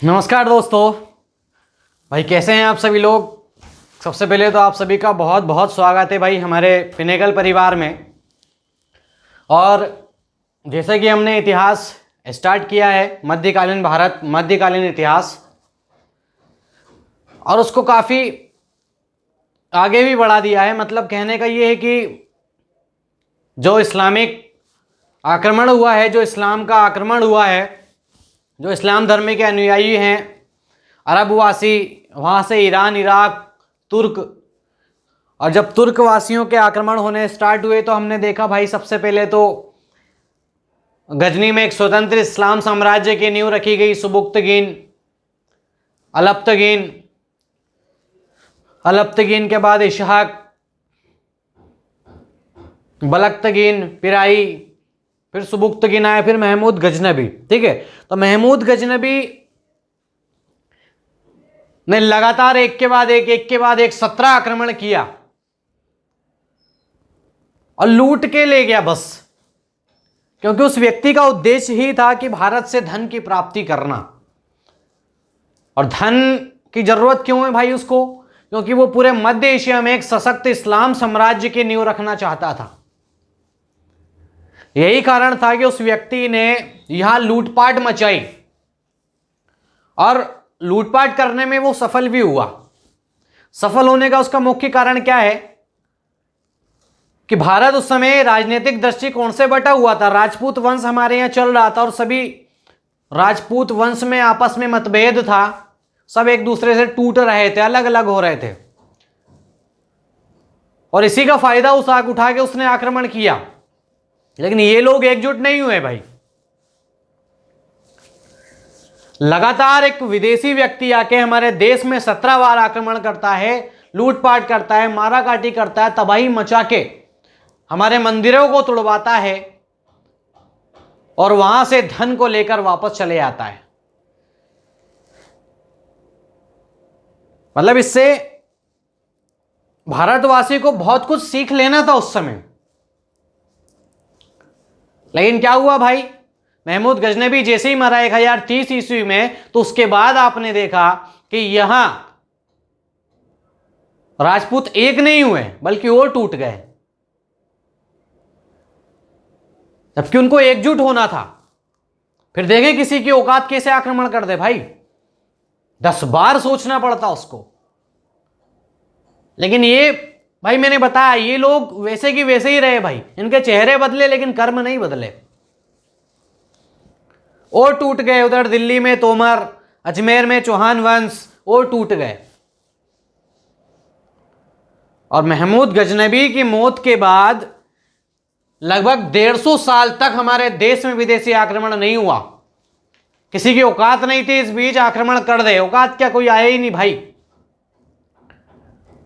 नमस्कार दोस्तों। भाई कैसे हैं आप सभी लोग। सबसे पहले तो आप सभी का बहुत बहुत स्वागत है भाई हमारे पिनेकल परिवार में। और जैसे कि हमने इतिहास स्टार्ट किया है, मध्यकालीन भारत, मध्यकालीन इतिहास, और उसको काफ़ी आगे भी बढ़ा दिया है। मतलब कहने का ये है कि जो इस्लामिक आक्रमण हुआ है, जो इस्लाम का आक्रमण हुआ है, जो इस्लाम धर्म के अनुयायी हैं अरबवासी, वहाँ से ईरान, इराक, तुर्क, और जब तुर्क वासियों के आक्रमण होने स्टार्ट हुए तो हमने देखा भाई सबसे पहले तो गजनी में एक स्वतंत्र इस्लाम साम्राज्य की नींव रखी गई। सुबुक्तगीन, अलप्तगीन, अलप्तगीन के बाद इशहाक, बलक्तगीन, पिराई, फिर सुबुक्तगीन आया, फिर महमूद गजनबी। ठीक है, तो महमूद गजनबी ने लगातार एक के बाद एक 17 आक्रमण किया और लूट के ले गया बस, क्योंकि उस व्यक्ति का उद्देश्य ही था कि भारत से धन की प्राप्ति करना। और धन की जरूरत क्यों है भाई उसको? क्योंकि वो पूरे मध्य एशिया में एक सशक्त इस्लाम साम्राज्य की नींव रखना चाहता था। यही कारण था कि उस व्यक्ति ने यहां लूटपाट मचाई, और लूटपाट करने में वो सफल भी हुआ। सफल होने का उसका मुख्य कारण क्या है कि भारत उस समय राजनीतिक दृष्टिकोण से बटा हुआ था। राजपूत वंश हमारे यहां चल रहा था और सभी राजपूत वंश में आपस में मतभेद था। सब एक दूसरे से टूट रहे थे, अलग अलग हो रहे थे, और इसी का फायदा उठा के उसने आक्रमण किया। लेकिन ये लोग एकजुट नहीं हुए भाई। लगातार एक विदेशी व्यक्ति आके हमारे देश में 17 बार आक्रमण करता है, लूटपाट करता है, माराकाटी करता है, तबाही मचा के हमारे मंदिरों को तोड़वाता है और वहां से धन को लेकर वापस चले आता है। मतलब इससे भारतवासी को बहुत कुछ सीख लेना था उस समय। लेकिन क्या हुआ भाई, महमूद गजनबी जैसे ही मरा 1030 ईस्वी में, तो उसके बाद आपने देखा कि यहां राजपूत एक नहीं हुए बल्कि और टूट गए, जबकि उनको एकजुट होना था। फिर देखें किसी की औकात कैसे आक्रमण कर दे भाई, 10 बार सोचना पड़ता उसको। लेकिन ये भाई मैंने बताया, ये लोग वैसे की वैसे ही रहे भाई। इनके चेहरे बदले लेकिन कर्म नहीं बदले। और टूट गए। उधर दिल्ली में तोमर, अजमेर में चौहान वंश, और टूट गए। और महमूद गजनबी की मौत के बाद लगभग 150 साल तक हमारे देश में विदेशी आक्रमण नहीं हुआ। किसी की औकात नहीं थी इस बीच आक्रमण कर दे। औकात क्या, कोई आया ही नहीं भाई।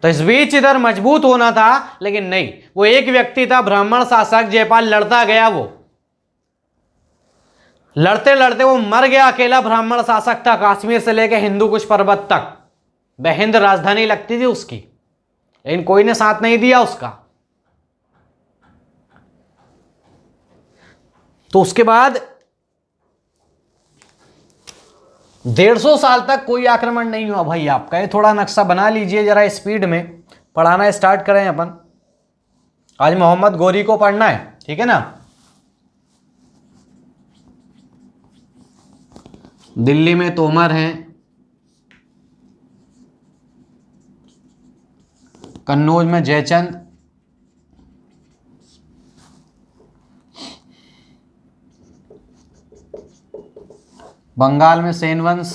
तो इस बीच इधर मजबूत होना था, लेकिन नहीं। वो एक व्यक्ति था, ब्राह्मण शासक जयपाल, लड़ता गया। वो लड़ते लड़ते वो मर गया। अकेला ब्राह्मण शासक था, कश्मीर से लेकर हिंदू कुश पर्वत तक बेहिंद राजधानी लगती थी उसकी, लेकिन कोई ने साथ नहीं दिया उसका। तो उसके बाद 150 साल तक कोई आक्रमण नहीं हुआ भाई। आपका ये थोड़ा नक्शा बना लीजिए जरा, स्पीड में पढ़ाना स्टार्ट करें अपन। आज मोहम्मद गोरी को पढ़ना है, ठीक है ना। दिल्ली में तोमर हैं, कन्नौज में जयचंद, बंगाल में सेन वंश,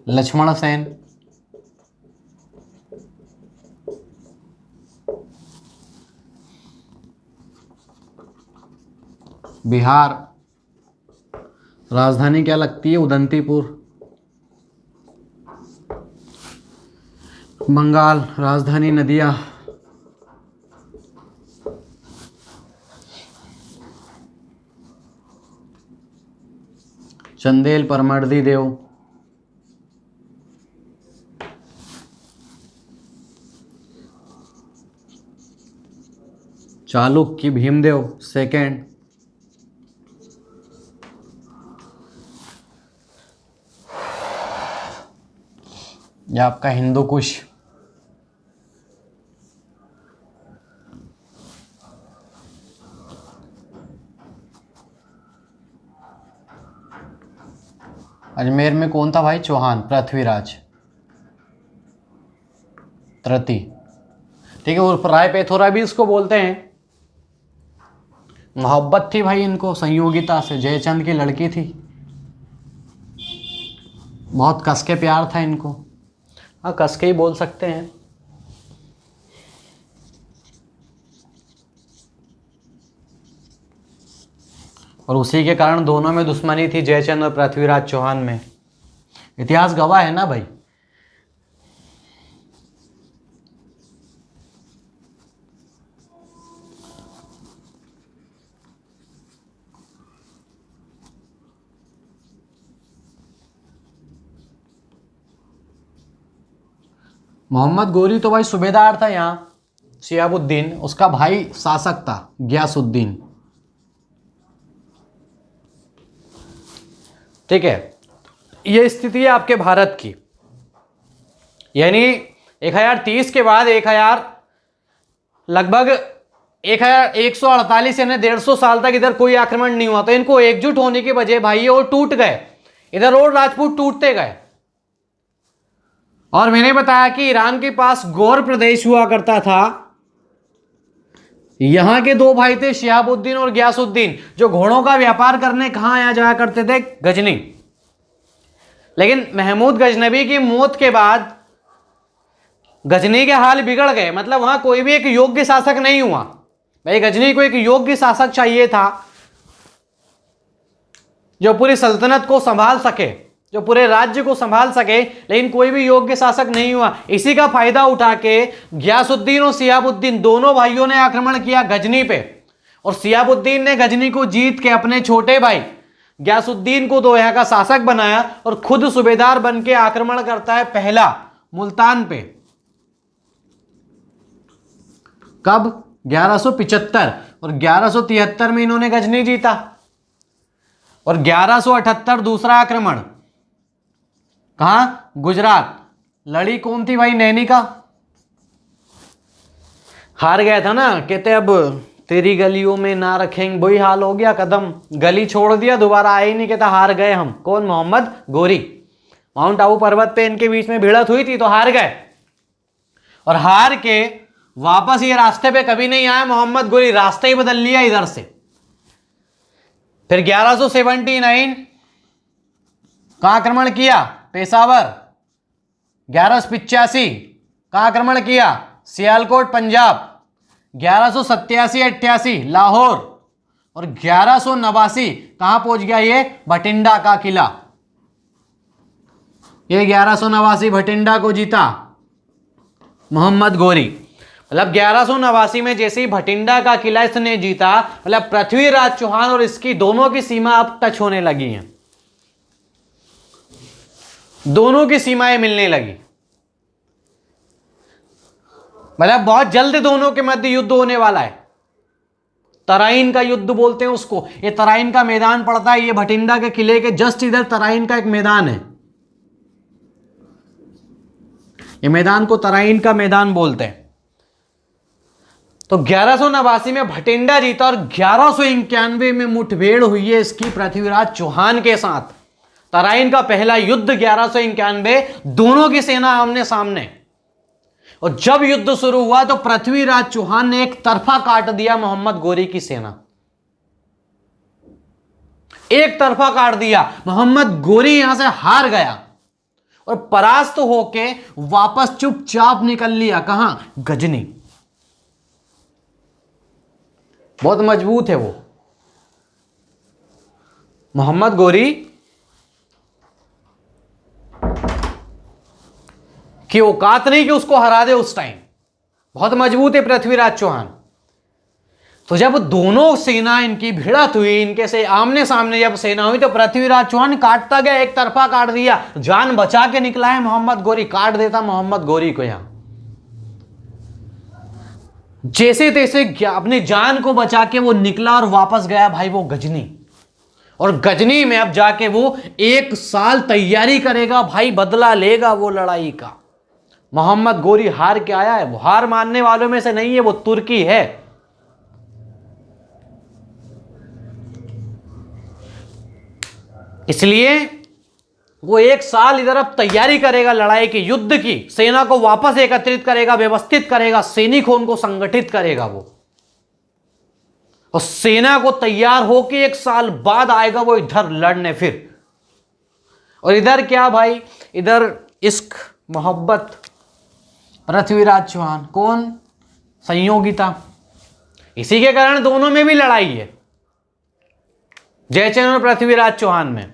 लक्ष्मण सेन, बिहार राजधानी क्या लगती है, उदंतीपुर। बंगाल राजधानी नदिया। चंदेल परमर्दी देव। चालुक्य भीमदेव सेकेंड। या आपका हिंदू कुश। अजमेर में कौन था भाई? चौहान, पृथ्वीराज तृतीय। ठीक है, और राय पेथोरा भी इसको बोलते हैं। मोहब्बत थी भाई इनको संयोगिता से, जयचंद की लड़की थी, बहुत कस के प्यार था इनको। हाँ, कस के ही बोल सकते हैं। और उसी के कारण दोनों में दुश्मनी थी, जयचंद और पृथ्वीराज चौहान में। इतिहास गवाह है ना भाई। मोहम्मद गोरी तो भाई सूबेदार था यहाँ, शिहाबुद्दीन उसका भाई शासक था गयासुद्दीन। ठीक है, ये स्थिति है आपके भारत की। यानी 1030 के बाद लगभग 1148 यानी 150 साल तक इधर कोई आक्रमण नहीं हुआ। तो इनको एकजुट होने के बजाय भाई और टूट गए, इधर और राजपूत टूटते गए। और मैंने बताया कि ईरान के पास गौर प्रदेश हुआ करता था, यहां के दो भाई थे शिहाबुद्दीन और गयासुद्दीन, जो घोड़ों का व्यापार करने कहां आया जाया करते थे? गजनी। लेकिन महमूद गजनबी की मौत के बाद गजनी के हाल बिगड़ गए। मतलब वहां कोई भी एक योग्य शासक नहीं हुआ। भाई गजनी को एक योग्य शासक चाहिए था जो पूरी सल्तनत को संभाल सके, जो पूरे राज्य को संभाल सके, लेकिन कोई भी योग्य शासक नहीं हुआ। इसी का फायदा उठा के गयासुद्दीन और शिहाबुद्दीन दोनों भाइयों ने आक्रमण किया गजनी पे। और शिहाबुद्दीन ने गजनी को जीत के अपने छोटे भाई गयासुद्दीन को दोहा का शासक बनाया और खुद सूबेदार बन के आक्रमण करता है पहला मुल्तान पे। कब? 1175। और 1173 में इन्होंने गजनी जीता। और 1178 दूसरा आक्रमण, कहां? गुजरात। लड़ी कौन थी भाई? नैनी का। हार गया था ना, कहते अब तेरी गलियों में ना रखेंगे, वही हाल हो गया। कदम गली छोड़ दिया, दोबारा आए ही नहीं, कहता हार गए हम। कौन? मोहम्मद गोरी। माउंट आबू पर्वत पे इनके बीच में भिड़त हुई थी तो हार गए। और हार के वापस ये रास्ते पे कभी नहीं आया मोहम्मद गोरी, रास्ते ही बदल लिया इधर से। फिर 1179 का आक्रमण किया पेशावर। 1185 का आक्रमण किया सियालकोट पंजाब। 1187-88 लाहौर। और 1189 कहां पहुंच गया ये? भटिंडा का किला। ये 1189 भटिंडा को जीता मोहम्मद गोरी। मतलब 1189 में जैसे ही भटिंडा का किला इसने जीता, मतलब पृथ्वीराज चौहान और इसकी दोनों की सीमा अब टच होने लगी हैं, दोनों की सीमाएं मिलने लगी। मतलब बहुत जल्द दोनों के मध्य युद्ध होने वाला है। तराइन का युद्ध बोलते हैं उसको। ये तराइन का मैदान पड़ता है, ये भटिंडा के किले के जस्ट इधर तराइन का एक मैदान है। ये मैदान को तराइन का मैदान बोलते हैं। तो 1189 में भटिंडा जीता और 1191 में मुठभेड़ हुई है इसकी पृथ्वीराज चौहान के साथ। तराइन का पहला युद्ध 1191, दोनों की सेना आमने सामने। और जब युद्ध शुरू हुआ तो पृथ्वीराज चौहान ने एक तरफा काट दिया मोहम्मद गोरी की सेना, एक तरफा काट दिया। मोहम्मद गोरी यहां से हार गया और परास्त होके वापस चुपचाप निकल लिया। कहां? गजनी। बहुत मजबूत है वो मोहम्मद गोरी की औकात नहीं कि उसको हरा दे उस टाइम। बहुत मजबूत है पृथ्वीराज चौहान। तो जब दोनों सेना इनकी भिड़त हुई, इनके से आमने सामने जब सेना हुई, तो पृथ्वीराज चौहान काटता गया, एक तरफा काट दिया। जान बचा के निकला है मोहम्मद गोरी, काट देता मोहम्मद गोरी को। यहां जैसे तैसे अपनी जान को बचा के वो निकला और वापस गया भाई वो गजनी। और गजनी में अब जाके वो 1 साल तैयारी करेगा भाई, बदला लेगा वो लड़ाई का। मोहम्मद गोरी हार के आया है। वो हार मानने वालों में से नहीं है, वो तुर्की है। इसलिए वो 1 साल इधर अब तैयारी करेगा लड़ाई की, युद्ध की, सेना को वापस एकत्रित करेगा, व्यवस्थित करेगा, सैनिकों को संगठित करेगा वो, और सेना को तैयार होके 1 साल बाद आएगा वो इधर लड़ने फिर। और इधर क्या भाई, इधर इश्क मोहब्बत पृथ्वीराज चौहान, कौन, संयोगिता, इसी के कारण दोनों में भी लड़ाई है, जयचंद और पृथ्वीराज चौहान में।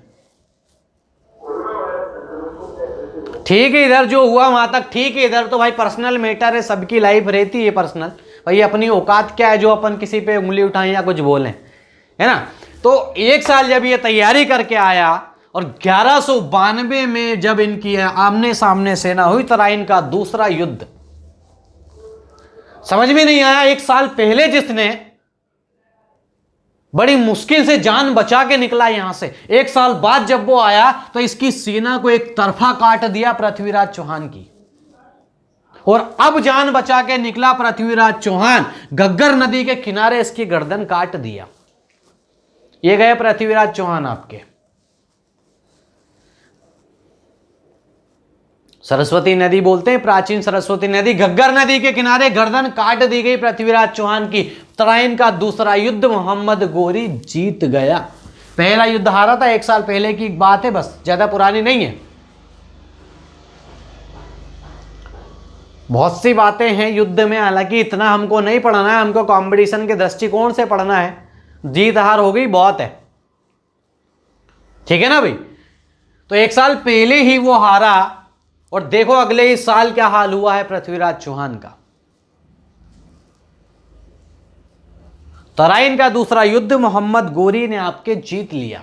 ठीक है, इधर जो हुआ वहां तक ठीक है, इधर तो भाई पर्सनल मैटर है, सबकी लाइफ रहती है पर्सनल, भाई अपनी औकात क्या है जो अपन किसी पे उंगली उठाएं या कुछ बोलें, है ना। तो 1 साल जब ये तैयारी करके आया और 1192 में जब इनकी आमने सामने सेना हुई, तराइन का दूसरा युद्ध, समझ में नहीं आया। 1 साल पहले जिसने बड़ी मुश्किल से जान बचा के निकला यहां से, 1 साल बाद जब वो आया तो इसकी सेना को एक तरफा काट दिया पृथ्वीराज चौहान की, और अब जान बचा के निकला पृथ्वीराज चौहान, घग्गर नदी के किनारे इसकी गर्दन काट दिया। ये गए पृथ्वीराज चौहान आपके। सरस्वती नदी बोलते हैं, प्राचीन सरस्वती नदी, घग्गर नदी के किनारे गर्दन काट दी गई पृथ्वीराज चौहान की। तराइन का दूसरा युद्ध मोहम्मद गोरी जीत गया। पहला युद्ध हारा था, 1 साल पहले की बात है, बस ज्यादा पुरानी नहीं है। बहुत सी बातें हैं युद्ध में, हालांकि इतना हमको नहीं पढ़ना है, हमको कंपटीशन के दृष्टिकोण से पढ़ना है। जीत हार हो गई बहुत है, ठीक है ना भाई। तो 1 साल पहले ही वो हारा, और देखो अगले ही साल क्या हाल हुआ है पृथ्वीराज चौहान का। तराइन का दूसरा युद्ध मोहम्मद गोरी ने आपके जीत लिया,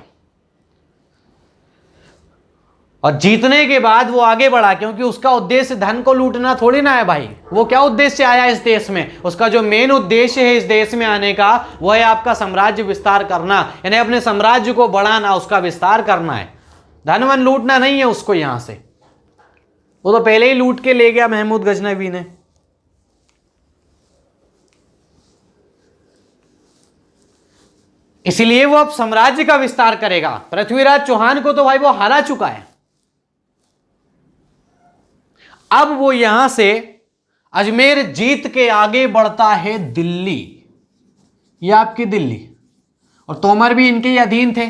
और जीतने के बाद वो आगे बढ़ा, क्योंकि उसका उद्देश्य धन को लूटना थोड़ी ना है भाई। वो क्या उद्देश्य आया इस देश में, उसका जो मेन उद्देश्य है इस देश में आने का, वो है आपका साम्राज्य विस्तार करना, यानी अपने साम्राज्य को बढ़ाना, उसका विस्तार करना है। धन वन लूटना नहीं है उसको यहां से, वो तो पहले ही लूट के ले गया महमूद गजनवी ने। इसीलिए वो अब साम्राज्य का विस्तार करेगा। पृथ्वीराज चौहान को तो भाई वो हरा चुका है, अब वो यहां से अजमेर जीत के आगे बढ़ता है दिल्ली। ये आपकी दिल्ली, और तोमर भी इनके ही अधीन थे,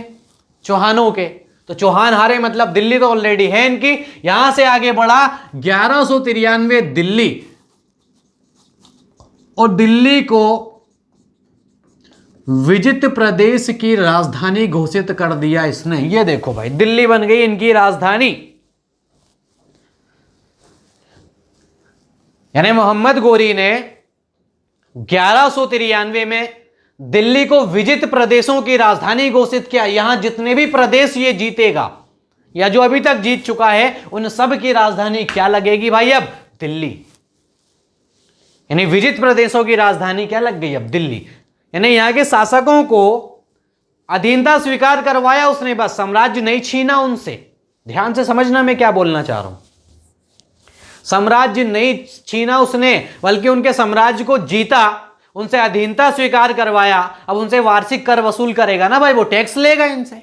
चौहानों के। तो चौहान हारे मतलब दिल्ली तो ऑलरेडी है इनकी। यहां से आगे बढ़ा 1193 दिल्ली, और दिल्ली को विजित प्रदेश की राजधानी घोषित कर दिया इसने। ये देखो भाई, दिल्ली बन गई इनकी राजधानी। यानी मोहम्मद गोरी ने 1193 में दिल्ली को विजित प्रदेशों की राजधानी घोषित किया। यहां जितने भी प्रदेश ये जीतेगा, या जो अभी तक जीत चुका है, उन सब की राजधानी क्या लगेगी भाई अब? दिल्ली। यानी विजित प्रदेशों की राजधानी क्या लग गई अब? दिल्ली। यानी यहां के शासकों को अधीनता स्वीकार करवाया उसने, बस साम्राज्य नहीं छीना उनसे। ध्यान से समझना मैं क्या बोलना चाह रहा हूं। साम्राज्य नहीं छीना उसने, बल्कि उनके साम्राज्य को जीता, उनसे अधीनता स्वीकार करवाया। अब उनसे वार्षिक कर वसूल करेगा ना भाई, वो टैक्स लेगा इनसे।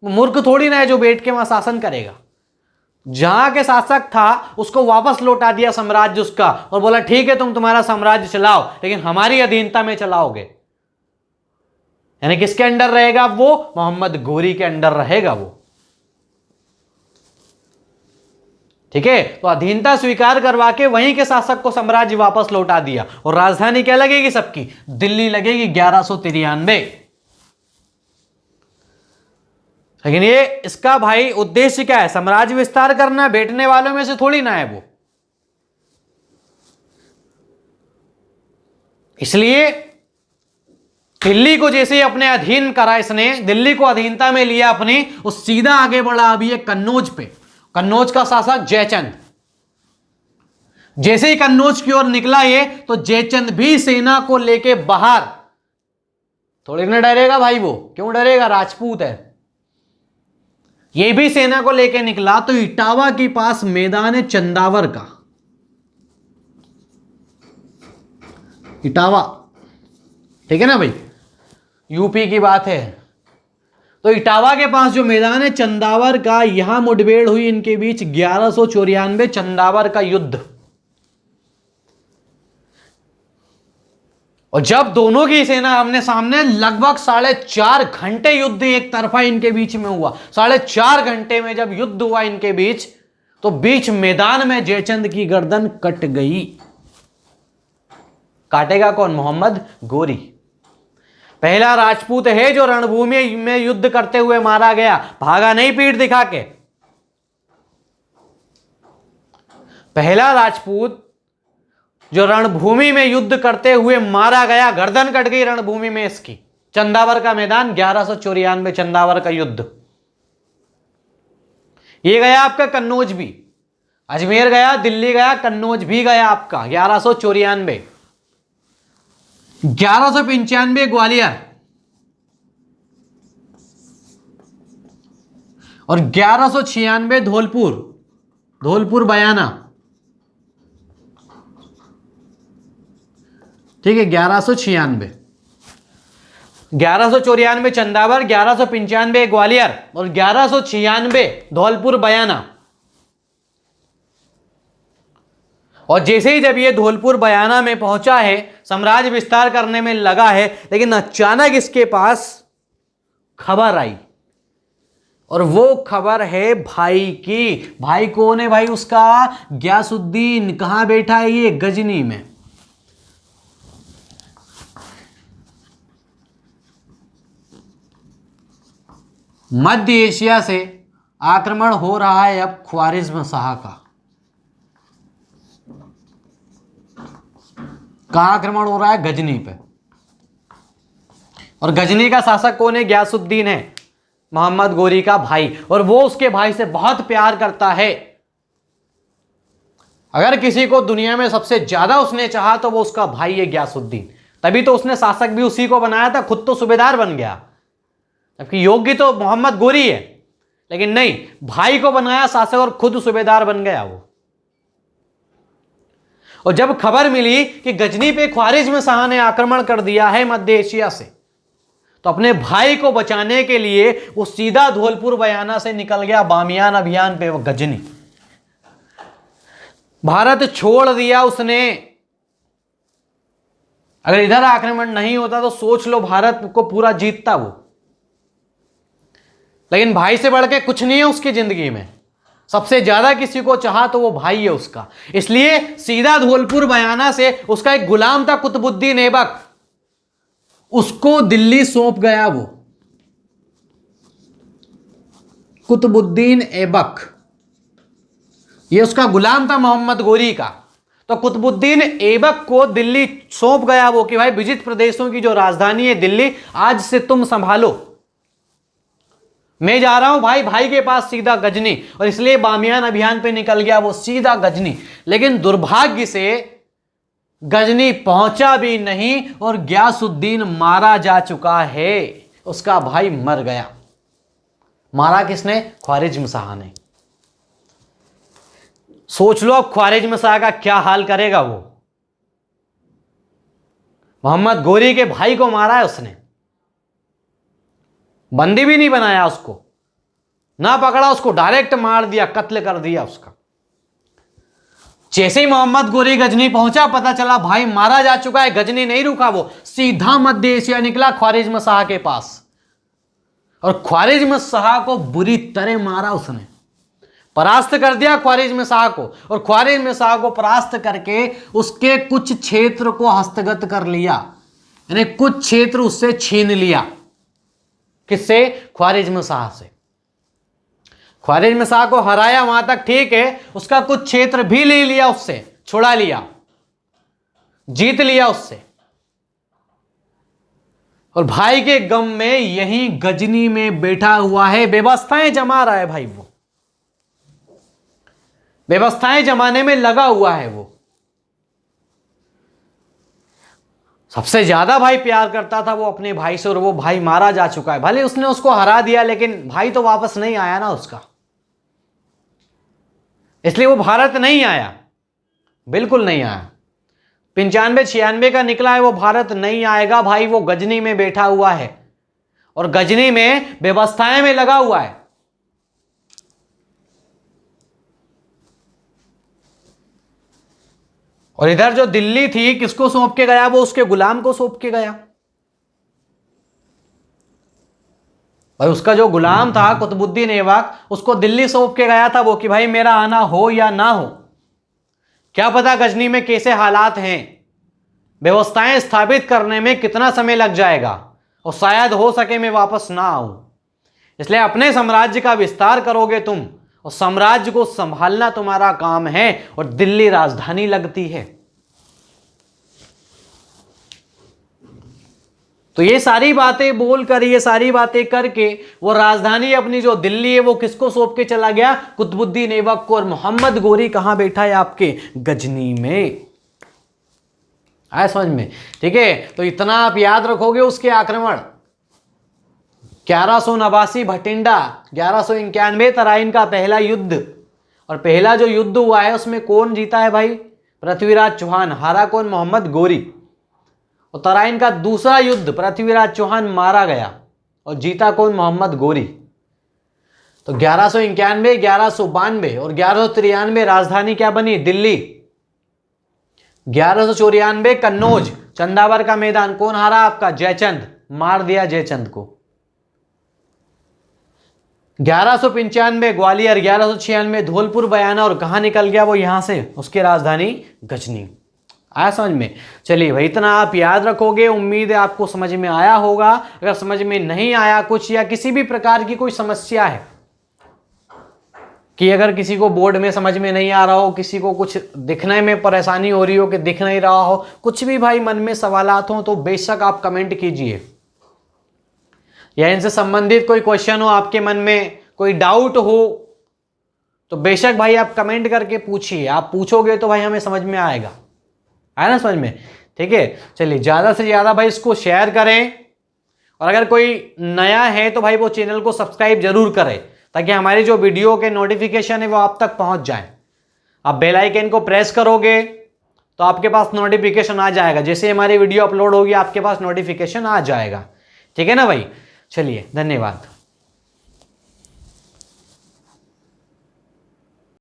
वो मूर्ख थोड़ी ना है जो बैठ के वहां शासन करेगा। जहां के शासक था उसको वापस लौटा दिया साम्राज्य उसका, और बोला ठीक है तुम तुम्हारा साम्राज्य चलाओ, लेकिन हमारी अधीनता में चलाओगे। यानी किसके अंडर रहेगा वो? मोहम्मद गोरी के अंडर रहेगा वो। ठीक है, तो अधीनता स्वीकार करवा के वहीं के शासक को साम्राज्य वापस लौटा दिया, और राजधानी क्या लगेगी सबकी? दिल्ली लगेगी 1193। लेकिन ये इसका भाई उद्देश्य क्या है? साम्राज्य विस्तार करना, बैठने वालों में से थोड़ी ना है वो। इसलिए दिल्ली को जैसे ही अपने अधीन करा इसने, दिल्ली को अधीनता में लिया अपनी, उस सीधा आगे बढ़ा अभी ये कन्नौज पे। कन्नौज का शासक जयचंद। जैसे ही कन्नौज की ओर निकला ये, तो जयचंद भी सेना को लेके बाहर। थोड़ी ना डरेगा भाई वो, क्यों डरेगा? राजपूत है। ये भी सेना को लेके निकला तो इटावा के पास मैदान है चंदावर का। इटावा, ठीक है ना भाई, यूपी की बात है। तो इटावा के पास जो मैदान है चंदावर का, यहां मुठभेड़ हुई इनके बीच 1194, चंदावर का युद्ध। और जब दोनों की सेना आमने सामने, लगभग 4.5 घंटे युद्ध एक तरफा इनके बीच में हुआ। 4.5 घंटे में जब युद्ध हुआ इनके बीच, तो बीच मैदान में जयचंद की गर्दन कट गई। काटेगा कौन? मोहम्मद गोरी। पहला राजपूत है जो रणभूमि में युद्ध करते हुए मारा गया, भागा नहीं पीठ दिखा के। पहला राजपूत जो रणभूमि में युद्ध करते हुए मारा गया, गर्दन कट गई रणभूमि में इसकी। चंदावर का मैदान 1194, चंदावर का युद्ध। ये गया आपका कन्नौज भी, अजमेर गया, दिल्ली गया, कन्नौज भी गया आपका 1194। 1195 ग्वालियर और 1196 धौलपुर, धौलपुर बयाना, ठीक है। 1196, 1194 चंदावर, 1195 ग्वालियर और 1196 धौलपुर बयाना। और जैसे ही जब ये धौलपुर बयाना में पहुंचा है, साम्राज्य विस्तार करने में लगा है, लेकिन अचानक इसके पास खबर आई, और वो खबर है भाई की। भाई कौन है भाई उसका? गयासुद्दीन। कहां बैठा है ये? गजनी में। मध्य एशिया से आक्रमण हो रहा है अब ख्वारिज्म शाह का। कहां आक्रमण हो रहा है? गजनी पे। और गजनी का शासक कौन है? गयासुद्दीन है, मोहम्मद गोरी का भाई। और वो उसके भाई से बहुत प्यार करता है। अगर किसी को दुनिया में सबसे ज्यादा उसने चाहा तो वो उसका भाई है गयासुद्दीन। तभी तो उसने शासक भी उसी को बनाया था, खुद तो सूबेदार बन गया। जबकि योग्य तो मोहम्मद गोरी है, लेकिन नहीं, भाई को बनाया शासक और खुद सूबेदार बन गया वो। और जब खबर मिली कि गजनी पे ख्वारिज्म शाह ने आक्रमण कर दिया है मध्य एशिया से, तो अपने भाई को बचाने के लिए वो सीधा धौलपुर बयाना से निकल गया बामियान अभियान पे। वो गजनी भारत छोड़ दिया उसने। अगर इधर आक्रमण नहीं होता तो सोच लो भारत को पूरा जीतता वो। लेकिन भाई से बढ़ के कुछ नहीं है उसकी जिंदगी में। सबसे ज्यादा किसी को चाहा तो वो भाई है उसका। इसलिए सीधा धौलपुर बयाना से उसका एक गुलाम था कुतुबुद्दीन ऐबक, उसको दिल्ली सौंप गया वो। कुतुबुद्दीन ऐबक ये उसका गुलाम था मोहम्मद गोरी का। तो कुतुबुद्दीन ऐबक को दिल्ली सौंप गया वो कि भाई विजित प्रदेशों की जो राजधानी है दिल्ली, आज से तुम संभालो। मैं जा रहा हूं भाई के पास सीधा गजनी। और इसलिए बामियान अभियान पे निकल गया वो सीधा गजनी। लेकिन दुर्भाग्य से गजनी पहुंचा भी नहीं और गयासुद्दीन मारा जा चुका है। उसका भाई मर गया। मारा किसने? ख्वारिज्म शाह ने। सोच लो अब ख्वारिज्म शाह का क्या हाल करेगा वो। मोहम्मद गोरी के भाई को मारा है उसने, बंदी भी नहीं बनाया उसको, ना पकड़ा उसको, डायरेक्ट मार दिया, कत्ल कर दिया उसका। जैसे ही मोहम्मद गोरी गजनी पहुंचा, पता चला भाई मारा जा चुका है। गजनी नहीं रुका, वो सीधा मध्य एशिया निकला ख्वारिज्म शाह के पास। और ख्वारिज्म शाह को बुरी तरह मारा उसने, परास्त कर दिया ख्वारिज्म शाह को। और ख्वारिज्म शाह को परास्त करके उसके कुछ क्षेत्र को हस्तगत कर लिया, यानी कुछ क्षेत्र उससे छीन लिया। किससे? ख्वारिज्म शाह से। ख्वारिज्म शाह को हराया वहां तक ठीक है, उसका कुछ क्षेत्र भी ले लिया उससे, छुड़ा लिया, जीत लिया उससे। और भाई के गम में यहीं गजनी में बैठा हुआ है, व्यवस्थाएं जमा रहा है भाई। वो व्यवस्थाएं जमाने में लगा हुआ है वो। सबसे ज्यादा भाई प्यार करता था वो अपने भाई से, और वो भाई मारा जा चुका है। भले उसने उसको हरा दिया, लेकिन भाई तो वापस नहीं आया ना उसका, इसलिए वो भारत नहीं आया, बिल्कुल नहीं आया। 95 96 का निकला है, वो भारत नहीं आएगा भाई, वो गजनी में बैठा हुआ है और गजनी में व्यवस्थाएं में लगा हुआ है। और इधर जो दिल्ली थी किसको सौंप के गया? वो उसके गुलाम को सौंप के गया। भाई उसका जो गुलाम था कुतुबुद्दीन ऐबक, उसको दिल्ली सौंप के गया था वो कि भाई मेरा आना हो या ना हो, क्या पता गजनी में कैसे हालात हैं, व्यवस्थाएं स्थापित करने में कितना समय लग जाएगा और शायद हो सके मैं वापस ना आऊं। इसलिए अपने साम्राज्य का विस्तार करोगे तुम और साम्राज्य को संभालना तुम्हारा काम है और दिल्ली राजधानी लगती है। तो ये सारी बातें बोलकर, ये सारी बातें करके वो राजधानी अपनी जो दिल्ली है वो किसको सौंप के चला गया? कुतुबुद्दीन ऐबक को। और मोहम्मद गोरी कहां बैठा है? आपके गजनी में। आया समझ में? ठीक है, तो इतना आप याद रखोगे। उसके आक्रमण 1189 भटिंडा, 1191 तराइन का पहला युद्ध, और पहला जो युद्ध हुआ है उसमें कौन जीता है भाई? पृथ्वीराज चौहान। हारा कौन? मोहम्मद गोरी। और तराइन का दूसरा युद्ध पृथ्वीराज चौहान मारा गया और जीता कौन? मोहम्मद गोरी। तो 1191, 1192 और 1193 राजधानी क्या बनी? दिल्ली। 1194 कन्नौज, चंदावर का मैदान, कौन हारा? आपका जयचंद, मार दिया जयचंद को। 1195 ग्वालियर, 1196 धौलपुर बयाना, और कहां निकल गया वो? यहां से, उसकी राजधानी गजनी। आया समझ में? चलिए भाई, इतना आप याद रखोगे। उम्मीद है आपको समझ में आया होगा। अगर समझ में नहीं आया कुछ, या किसी भी प्रकार की कोई समस्या है कि अगर किसी को बोर्ड में समझ में नहीं आ रहा हो, किसी को कुछ दिखने में परेशानी हो रही हो कि दिख नहीं रहा हो, कुछ भी भाई मन में सवालात हो, तो बेशक आप कमेंट कीजिए, या इनसे संबंधित कोई क्वेश्चन हो आपके मन में, कोई डाउट हो, तो बेशक भाई आप कमेंट करके पूछिए। आप पूछोगे तो भाई हमें समझ में आएगा। है ना समझ में? ठीक है, चलिए ज़्यादा से ज़्यादा भाई इसको शेयर करें, और अगर कोई नया है तो भाई वो चैनल को सब्सक्राइब जरूर करें, ताकि हमारी जो वीडियो के नोटिफिकेशन है वो आप तक पहुंच जाए। आप बेल आइकन को प्रेस करोगे तो आपके पास नोटिफिकेशन आ जाएगा, जैसे हमारी वीडियो अपलोड होगी आपके पास नोटिफिकेशन आ जाएगा। ठीक है ना भाई? चलिए, धन्यवाद।